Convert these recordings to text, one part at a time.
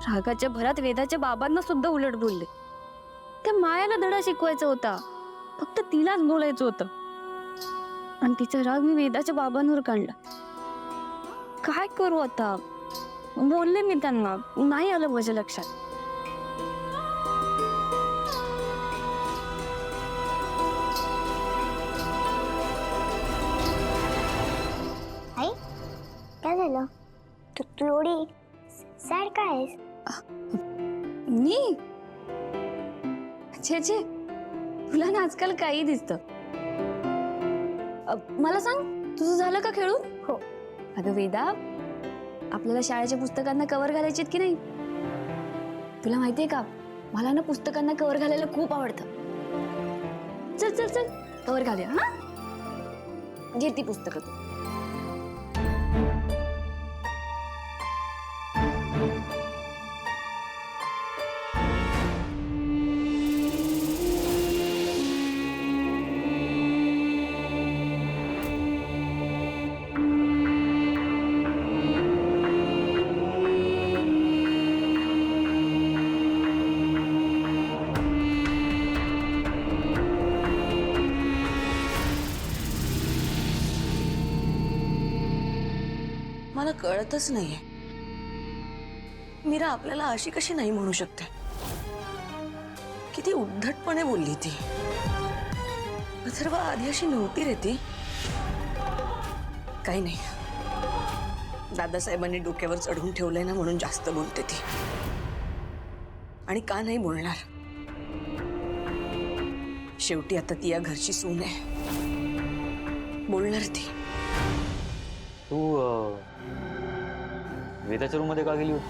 रागाच्या भरात वेदाच्या बाबांना सुद्धा उलट बोलले. त्या मायाला धडा शिकवायचा होता, फक्त तिलाच बोलायचं होतं. आणि तिचा राग मी वेदाच्या बाबांवर काढला. काय करू आता? बोलले मी त्यांना, नाही आलं माझ्या लक्षात. आई काय झालं? तू एवढी सॅड काय आहेस? मी छे छे, तुला ना आजकाल काही दिसतं. मला सांग, तुझं झालं का खेळून? हो. अगं वेदा, आपल्याला शाळेच्या पुस्तकांना कव्हर घालायची की नाही? तुला माहितीये का, मला ना पुस्तकांना कव्हर घालायला खूप आवडतं. चल चल चल, कव्हर घालूया. हा, घे ती पुस्तकं तू. मला कळतच नाहीये, मीरा आपल्याला अशी कशी नाही म्हणू शकते. किती उद्धटपणे बोलली ती. अथर्व आधी अशी नव्हती रे ती. काही नाही, दादासाहेबांनी डोक्यावर चढून ठेवलंय ना, म्हणून जास्त बोलते ती. आणि का नाही बोलणार? शेवटी आता ती या घरची सून आहे, बोलणार ती. तू वेदाच्या रूम मध्ये का गेली होती?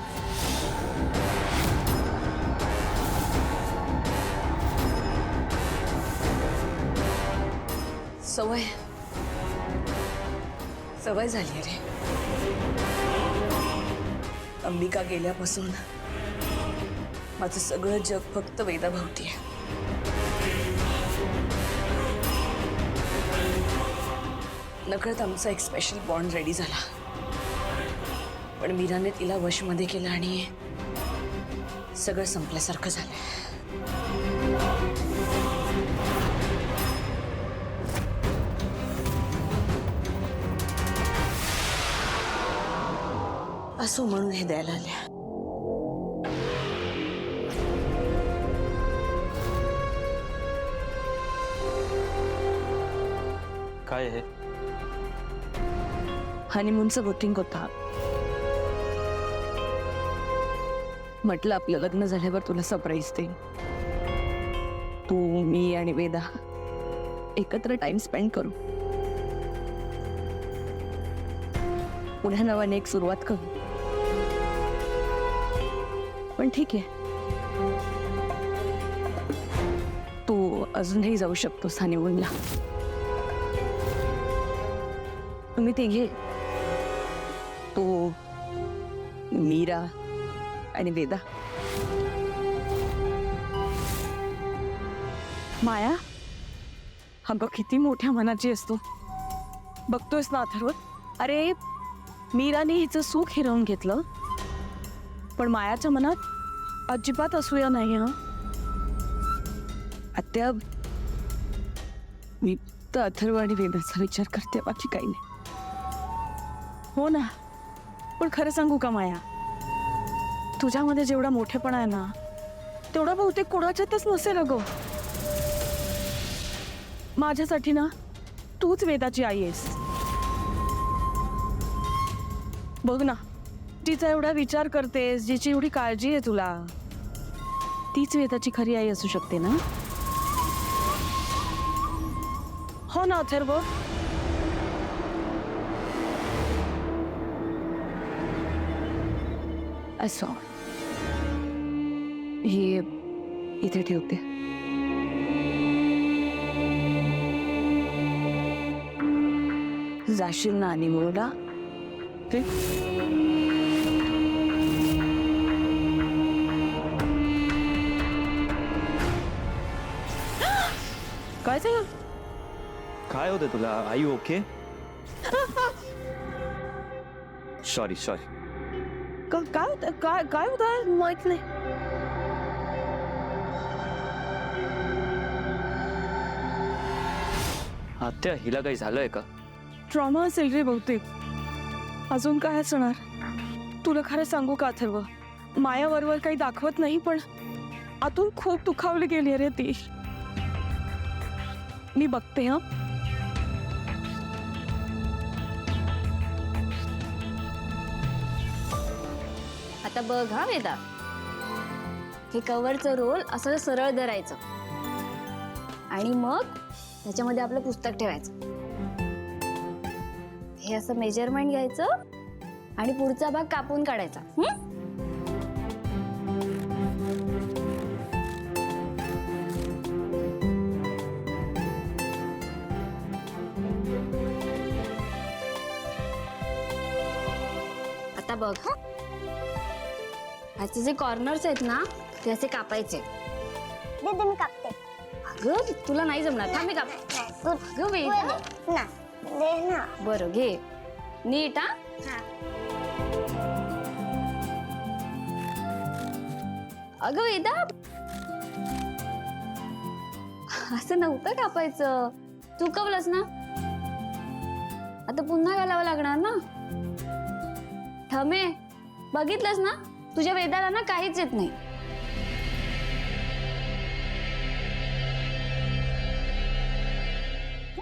सवय सवय झाली रे. अंबिका गेल्यापासून माझं सगळं जग फक्त वेदाभोवती आहे. नकळत आमचा एक स्पेशल बॉन्ड रेडी झाला, पण मीराने तिला वशमध्ये केलं आणि सगळं संपल्यासारखं झालं. असो म्हणून हे द्यायला आल्या. काय आहे? हनीमूनचं बुकिंग होता. म्हटलं आपलं लग्न झाल्यावर तुला सरप्राईज देईन. तू, मी आणि वेदा एकत्र टाइम स्पेंड करू. पुन्हा नव्याने एक सुरुवात करू. पण ठीक आहे, तू अजूनही जाऊ शकतोस हनीमूनला. तुम्ही तिघे, तू, मीरा आणि वेदा. माया, अगं किती मोठ्या मनाची असतो, बघतोयस ना अथर्व. अरे, मीराने हिचं सुख हिरावून घेतलं, पण मायाच्या मनात अजिबात असूया नाही. हा आत्या, मी तर अथर्व आणि वेदाचा विचार करते, बाकी काही नाही. हो ना, पण खरं सांगू का माया, तुझ्यामध्ये जेवढा मोठेपणा आहे ना, तेवढा बहुतेक कोणाच्यातच नसेल अगं. माझ्यासाठी ना तूच वेदाची आई आहेस. बघ ना, तिचा एवढा विचार करतेस, जिची एवढी काळजी आहे तुला, तीच वेदाची खरी आई असू शकते ना. हो ना अथर्व? असो, हे इथे ठेवते. जाशील ना आणि मुळला? काय झालं? काय होतं तुला? आई ओके? Sorry sorry. काय काय काय होत आहे माहित नाही. आत्या हिला काही झालंय का? ट्रॉमा असेल रे बहुतेक. अजून काय असणार. तुला खरं सांगू का अथर्व, माया वरवर काही दाखवत नाही पण आतून खूप दुखावली गेली रे ती. मी बघते हा. आता बघ हा वेदा, हे कव्हरचं रोल असं सरळ धरायचं आणि मग त्याच्यामध्ये आपलं पुस्तक ठेवायचं. हे असं मेजरमेंट घ्यायचं आणि पुढचा भाग कापून काढायचा. आता बघ हा, ह्याचे जे कॉर्नर्स आहेत ना ते असे कापायचे. दे मी कापते. अगं तुला नाही जमणार, थांब मी काप. तू अगं वेदा, ना दे ना. बरं घे नीट. हा हा. अगं वेदा, असं नव्हतं कापायचं, चुकवलंस ना. आता पुन्हा घालावं लागणार ना. थमे, बघितलंस ना, तुझ्या वेदाला ना काहीच येत नाही.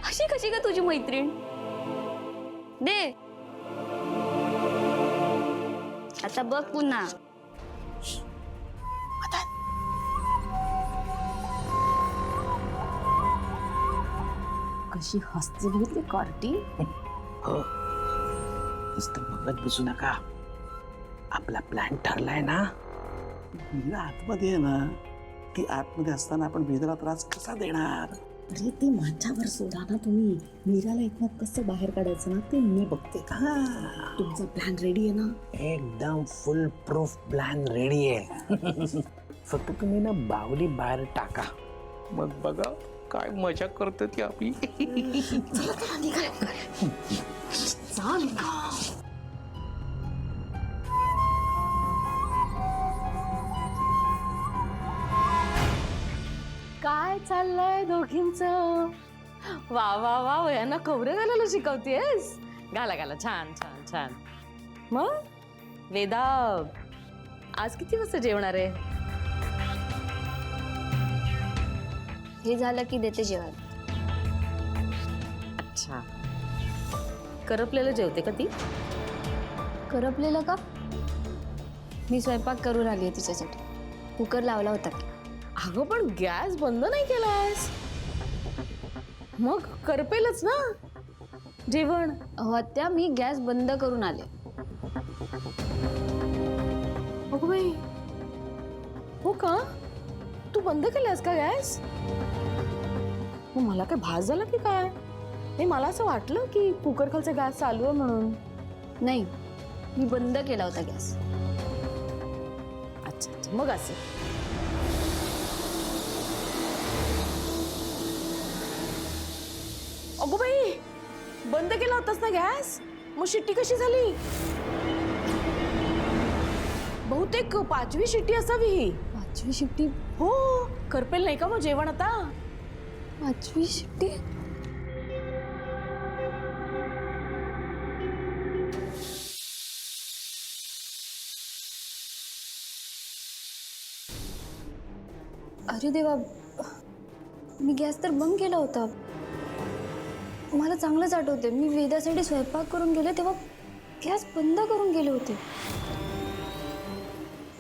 अशी कशी का तुझी मैत्रीण. दे आता बघ पुन्हा. कशी हसते बघितली कार्टी. हो, नुसतं बघत बसू नका. आपला प्लॅन ठरलाय ना. मीरा आतमध्ये आहे ना, ती आतमध्ये असताना आपण मीराला त्रास कसा देणार. अरे ते माझ्यावर सोडा ना तुम्ही. मीराला इथनं कसं बाहेर काढायचं ना ते मी बघते. तुमचा प्लॅन रेडी आहे ना. एकदम फुल प्रूफ प्लॅन रेडी आहे. फक्त तुम्ही ना बाहुली बाहेर टाका, मग बघा काय मजा करते ती आपली. चाल ना. काय चाललंय दोघींचं. वा वा वा, यांना कवरे घालायला शिकवतेस. घाला घाला, छान छान छान. मग वेदा, आज किती वाजता जेवणार आहे. हे झालं की देते जेवण. अच्छा, करपलेलं जेवते का ती. करपलेलं का. मी स्वयंपाक करून आली आहे तिच्यासाठी. कुकर लावला होता की. अगं पण गॅस बंद नाही केलास, मग करपेलच ना जेवण. त्या मी गॅस बंद करून आले. अगं बाई, हो का. तू बंद केलास का गॅस. मग मला काय भास झाला की काय. नाही, मला असं वाटलं की कुकर खालचा गॅस चालू आहे म्हणून. नाही, मी बंद केला होता गॅस. अच्छा अच्छा, मग असे. अगो बाई, बंद केला होतास ना गॅस, मग शिट्टी कशी झाली. बहुतेक 5वी शिट्टी असावी ही. 5वी शिट्टी. हो, करपेल नाही का मग जेवण आता. 5वी शिट्टी. अरे देवा, मी गॅस तर बंद केला होता. मला चांगलंच आठवते, मी वेदासाठी स्वयंपाक करून गेले तेव्हा गॅस बंद करून गेले होते.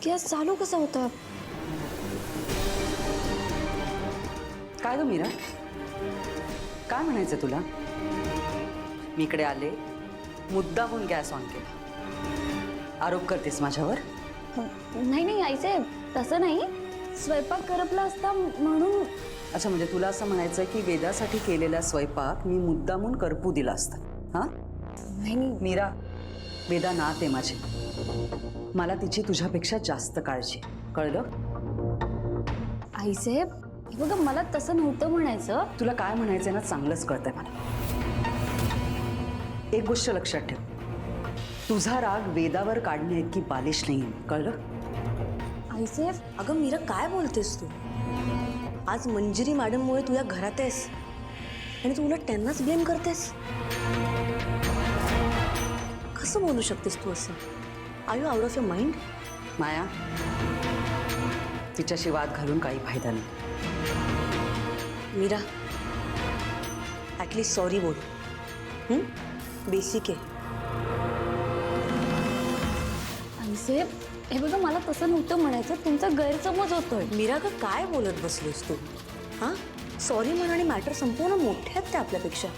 गॅस चालू कसा होता. काय ग मीरा, काय म्हणायचं तुला. मी इकडे आले, मुद्दाहून गॅस ऑन केला. आरोप करतेस माझ्यावर. नाही नाही आईसाहेब, तसं नाही. स्वयंपाक करपला असता म्हणून. अच्छा, म्हणजे तुला असं म्हणायचं की वेदासाठी केलेला स्वयंपाक मी मुद्दामून करपू दिला असता. हा नाही नाही. मीरा, वेदा नात आहे माझी. मला तिची तुझ्यापेक्षा जास्त काळजी, कळलं. आईसाहेब, हे बघा, मला तसं नव्हतं म्हणायचं. तुला काय म्हणायचंय ना चांगलंच कळतंय मला. एक गोष्ट लक्षात ठेव, तुझा राग वेदावर काढणे इतकी बालिश नाही, कळलं? आईसाहेब, अगं मीरा काय बोलतेस तू? आज मंजिरी मॅडममुळे तू या घरात आहेस आणि तू उलट त्यांनाच ब्लेम करतेस. कसं बोलू शकतेस तू असं? Are you out of your mind? Maya, तिच्याशी वाद घालून काही फायदा नाही. मीरा, ॲटलीस्ट सॉरी बोल. बेसिक आहे. आईसाहेब, हे बघा मला तसं नव्हतं म्हणायचं, तुमचा गैरसमज होतोय. मीरा का काय बोलत बसलीस तू? हां, सॉरी म्हण आणि मॅटर संपूर्ण मोठे आहेत त्या आपल्यापेक्षा.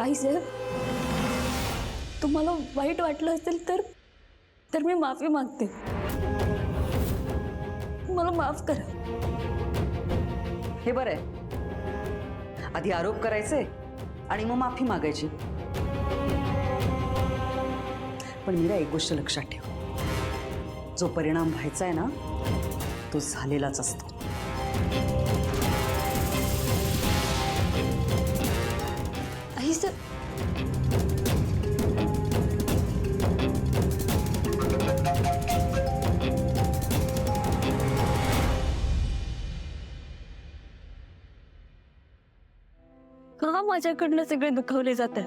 आईसाहेब, तुम्हाला वाईट वाटलं असेल तर मी माफी मागते. मला माफ करा. हे बरं आहे, आधी आरोप करायचे आणि मग माफी मागायची. पण मीरा, एक गोष्ट लक्षात ठेव, जो परिणाम व्हायचा आहे ना तो झालेलाच असतो. आईसाहेब, का माझ्याकडनं सगळे दुखावले जातात?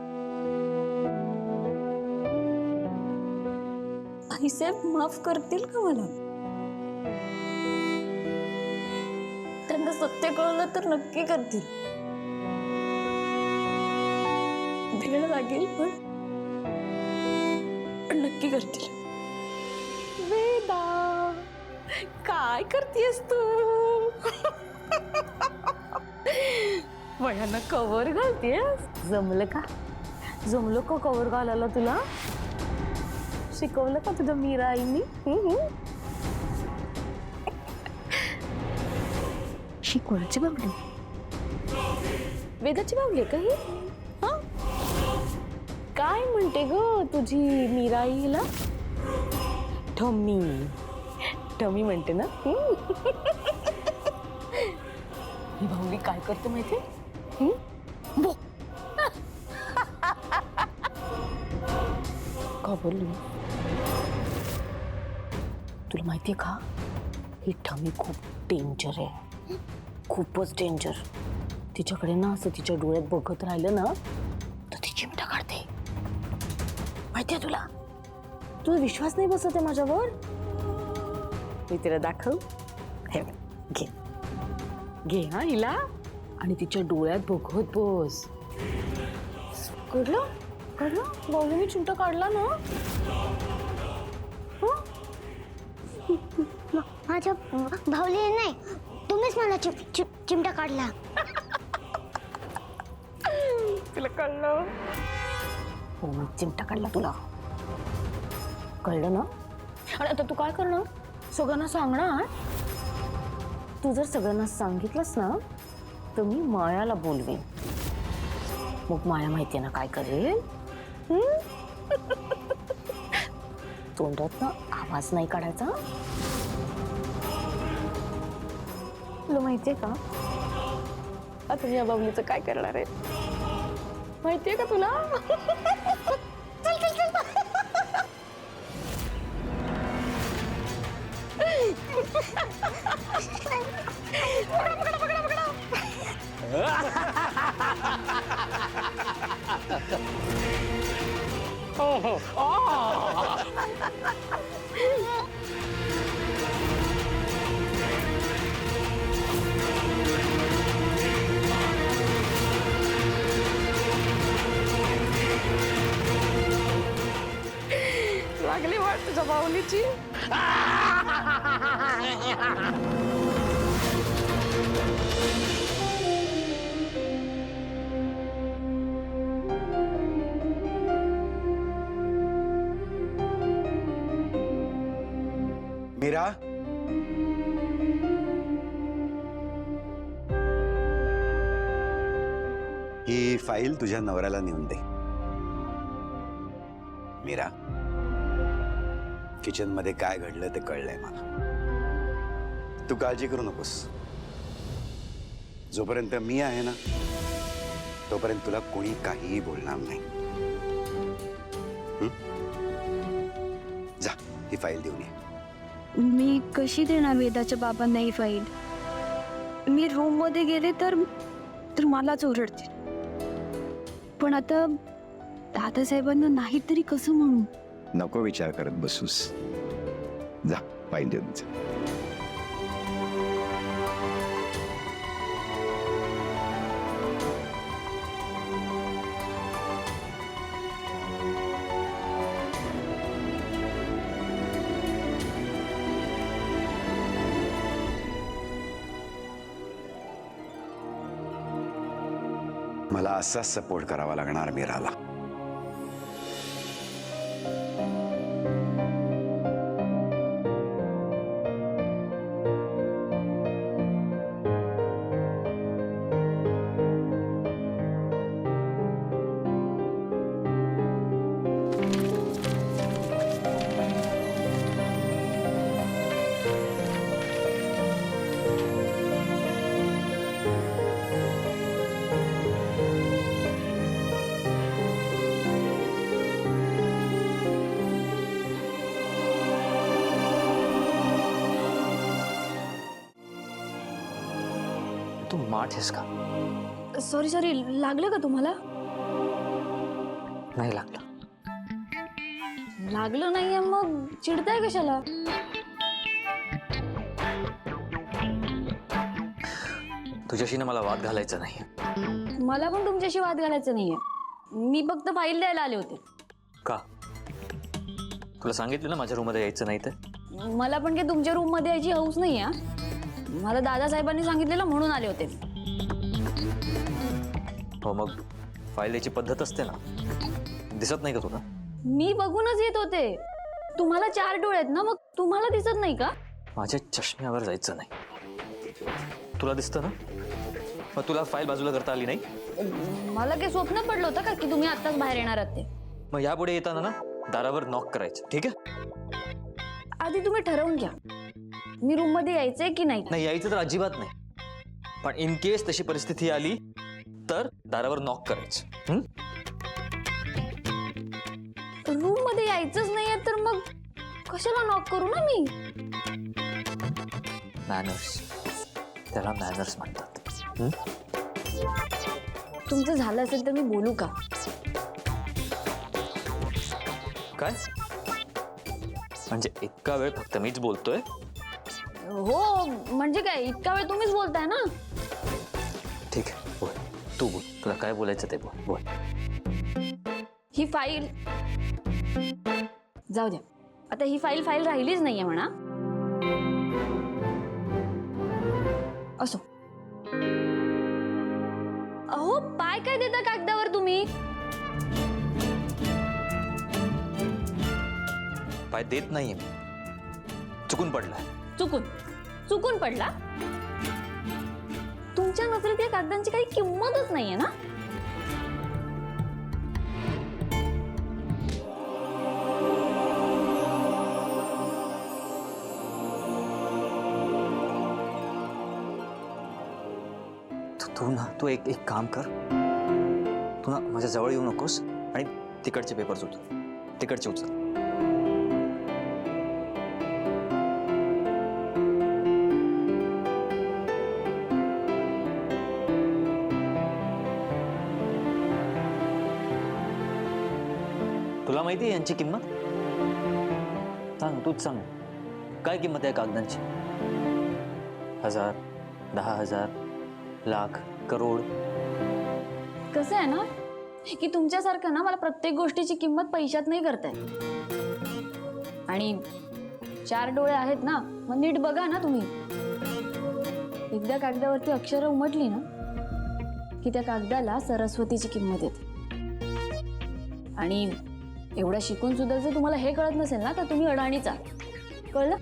आईसाहेब माफ करतील का मला? त्यांना सत्य कळलं तर नक्की करतील. वेळ लागेल पण नक्की करतील. वेदा, काय करतेस तू? वयानं कवर घालतेस? जमलं का? जमलं का कवर घालायला तुला? शिकवलं का तुझ्या मीरा आईनी? शिकवण्याची बाबडी. वेदाची बावली का ही? हा? काय म्हणते ग तुझी मीरा आई हिला? ठम्मी ठम्मी म्हणते ना? ही बावली काय करते माहितीये? का बोलली? तुला माहितीये का, ही ठमी खूप डेंजर आहे, खूपच डेंजर. तिच्याकडे ना असं तिच्या डोळ्यात बघत राहिलं ना तर ती चिमटा काढते. माहितीये तुला? तुझा विश्वास नाही बसत आहे माझ्यावर? मी तिला दाखव. हे घे घे हा हिला आणि तिच्या डोळ्यात बघत बस. कळलं कळलं? बावलीने चिमटा काढला ना? माझ्या भावली नाही, तुम्हीच मला चिमटा काढला. तिला कळलं? हो, मी चिमटा काढला तुला. कळलं ना? आणि आता तू काय करणार? सगळ्यांना सांगणार? तू जर सगळ्यांना सांगितलंस ना तर मी मायाला बोलवेन. मग माया माहितीये ना काय करेल? तोंडात ना आवाज नाही काढायचा. तुला माहितीये का आता मी या बाबलीचं काय करणार आहे? माहितीये का तुला? लागली वाट तुझ्या बाहुलीची. मीरा, ही फाईल तुझ्या नवऱ्याला नेऊन दे. मीरा, किचन मध्ये काय घडलं ते कळलंय मला. तू काळजी करू नकोस. जोपर्यंत मी आहे ना तोपर्यंत तुला कोणी काहीही बोलणार नाही. हं? जा ही फाईल देऊन ये. मी कशी देणार वेदाच्या बाबांना ही फाईल? मी रूम मध्ये गेले तर मलाच ओरडतील. पण आता दादासाहेबांना नाही तरी कसं म्हणू? नको विचार करत बसूस. जा फाईल देऊन जा. मला असाच सपोर्ट करावा लागणार मीराला. तू माठ आहेस का? सॉरी लागलं का तुम्हाला? नाही लागलं. लागलं नाहीये मग चिडताय कशाला? तुझ्याशी ना मला वाद घालायचा नाही. मला पण तुमच्याशी वाद घालायचा नाहीये. मी फक्त फाईल द्यायला आले होते. का? तुला सांगितलं ना माझ्या रूममध्ये यायचं नाही ते. मला पण काही तुमच्या रूम मध्ये यायची हौस नाही आहे. मला दादासाहेबांनी सांगितलेलं म्हणून आले होते. हो मग फाईल द्यायची पद्धत असते ना. दिसत नाही का तुला? मी बघूनच येत होते. तुम्हाला 4 डोळे आहेत ना, मग तुम्हाला दिसत नाही का? माझ्या चष्म्यावर जायचं नाही. तुला दिसतं ना? मग तुला फाईल बाजूला करता आली नाही? मला काही स्वप्न पडलं होतं का की तुम्ही आत्ताच बाहेर येणार आहात ते? मग यापुढे येताना ना दारावर नॉक करायचं, ठीक आहे? आधी तुम्ही ठरवून घ्या मी रूम मध्ये यायचंय की नाही. नाही यायचं तर अजिबात नाही. पण इन केस तशी परिस्थिती आली तर दारावर नॉक करायचं. रूम मध्ये यायचंच नाहीये तर मग कशाला नॉक करू ना मी? मॅनर्स, त्याला मॅनर्स म्हणतात. तुमचं झालं असेल तर मी बोलू का? काय म्हणजे इतका वेळ फक्त मीच बोलतोय? हो म्हणजे काय, इतका वेळ तुम्हीच बोलताय ना. ठीक आहे बोल, तू बोल, तुला काय बोलायचं ते बोल. बोल. ही फाईल जाऊ द्या. आता ही फाईल राहिलीच नाहीये म्हणा. असो. अहो पाय काय देता कागदावर तुम्ही? पाय देत नाहीये मी, चुकून पडला. चुकून पडला? तुमच्या नजरेत या कागदांची काही किंमतच नाहीये ना. तू एक काम कर. तू ना माझ्या जवळ येऊ नकोस आणि तिकडचे पेपर्स तिकडचे उचल. तुला माहिती आहे यांची किंमत? सांग, तूच सांग. काय किंमत आहे कागदांची? 1000, 10,000, लाख, करोड. कसं आहे ना की तुमच्यासारखं ना मला प्रत्येक गोष्टीची किंमत पैशात नाही करताय. आणि 4 डोळे आहेत ना, मग नीट बघा ना तुम्ही. एकदा कागदावरती अक्षरं उमटली ना की त्या कागदाला सरस्वतीची किंमत येते. आणि एवढा शिकून सुद्धा जर तुम्हाला हे कळत नसेल ना तर तुम्ही अडाणीच आहात. कळलं?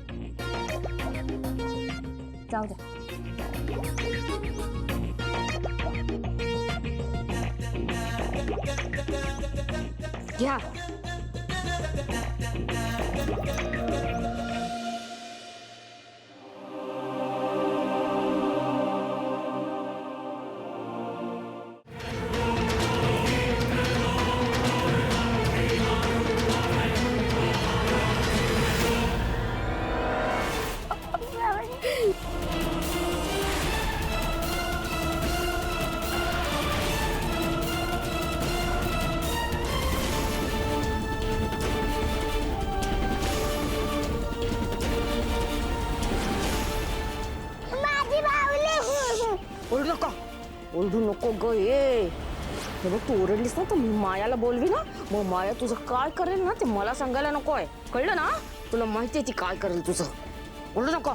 जाऊ द्या. घ्या. ओरडू नको ग ये. हे बघ तू ओरडलीस ना तर मी मायाला बोलवी ना, मग माया तुझं काय करेल ना ते मला सांगायला नको आहे, कळलं ना? तुला माहिती आहे ती काय करेल तुझं. ओरडू नको.